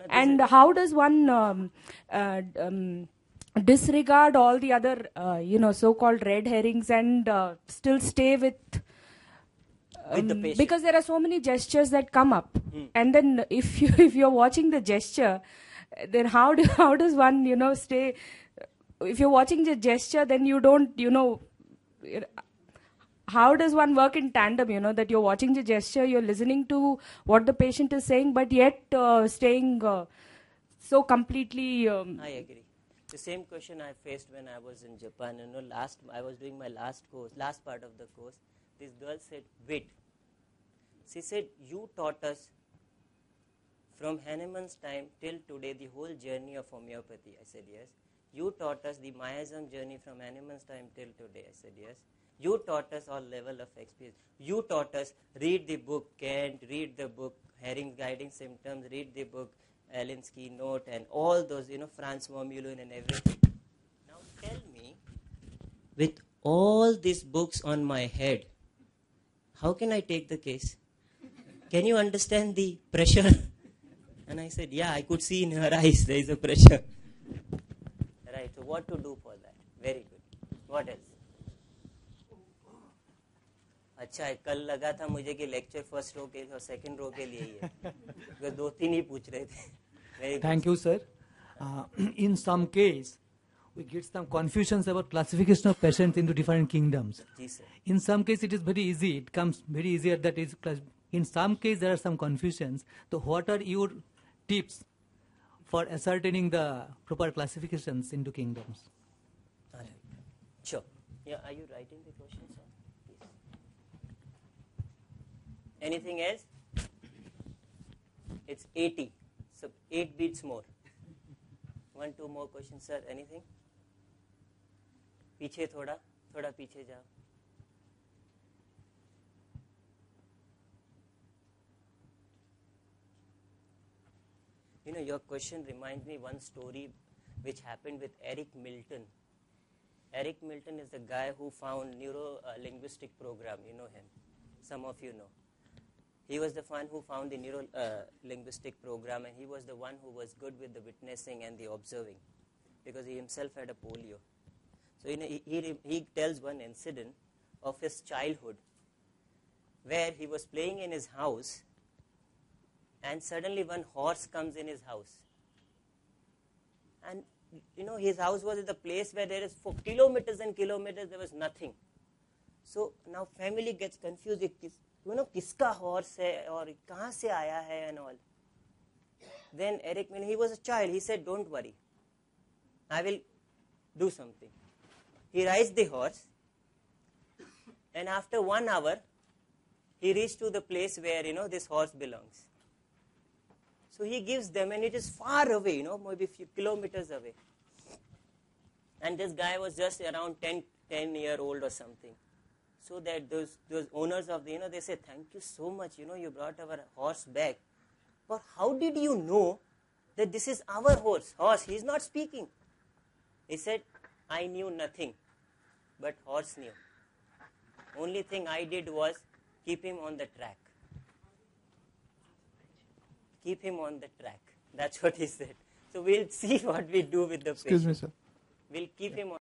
And how does one disregard all the other, so-called red herrings and still stay with the patient? Because there are so many gestures that come up, and then if you're watching the gesture, then how does one stay? If you're watching the gesture, then you don't how does one work in tandem? That you're watching the gesture, you're listening to what the patient is saying, but yet staying so completely. I agree. The same question I faced when I was in Japan. I was doing my last part of the course. This girl said, "Wait." She said, "You taught us from Hahnemann's time till today the whole journey of homeopathy." I said, "Yes." "You taught us the miasm journey from Hahnemann's time till today." I said, "Yes." "You taught us all level of experience. You taught us read the book Kent, read the book Herring's Guiding Symptoms, read the book Allen's Keynote, and all those, Franz von Mühlen and everything. Now tell me, with all these books on my head, how can I take the case? Can you understand the pressure?" And I said, "Yeah, I could see in her eyes there is a pressure." Right, so what to do for that? Very good. What else? अच्छा है, कल लगा था मुझे कि lecture first row के और second row के लिए ही है, because 2-3 ही पूछ रहे थे. Thank you, sir. In some case, we get some confusions about classification of patients into different kingdoms. Ji sir. In some case, it is very easy. It comes very easier that is. In some case, there are some confusions. So, what are your tips for ascertaining the proper classifications into kingdoms? All right. Sure. Yeah. Are you writing the questions? Anything else? It's 80. So 8 beats more. 1-2 more questions, sir. Anything? पीछे थोड़ा पीछे जाओ. Your question reminds me one story which happened with Eric Milton. Eric Milton is the guy who found neuro-linguistic program. You know him. Some of you know. He was the one who found the neuro-linguistic program, and he was the one who was good with the witnessing and the observing, because he himself had a polio. So he tells one incident of his childhood where he was playing in his house, and suddenly one horse comes in his house. And his house was at a place where there is for kilometers and kilometers there was nothing. So now family gets confused. किसका horse है और कहाँ से आया है and all. Then Eric, when he was a child, he said, "Don't worry, I will do something." He rides the horse, and after 1 hour, he reached to the place where this horse belongs. So he gives them, and it is far away, maybe a few kilometers away. And this guy was just around 10-year-old or something. So that those owners of the, they say, "Thank you so much, you brought our horse back. But how did you know that this is our horse? He is not speaking." He said, "I knew nothing, but horse knew. Only thing I did was keep him on the track." Keep him on the track. That's what he said. So we'll see what we do with the patient. Excuse me, sir. We'll keep him on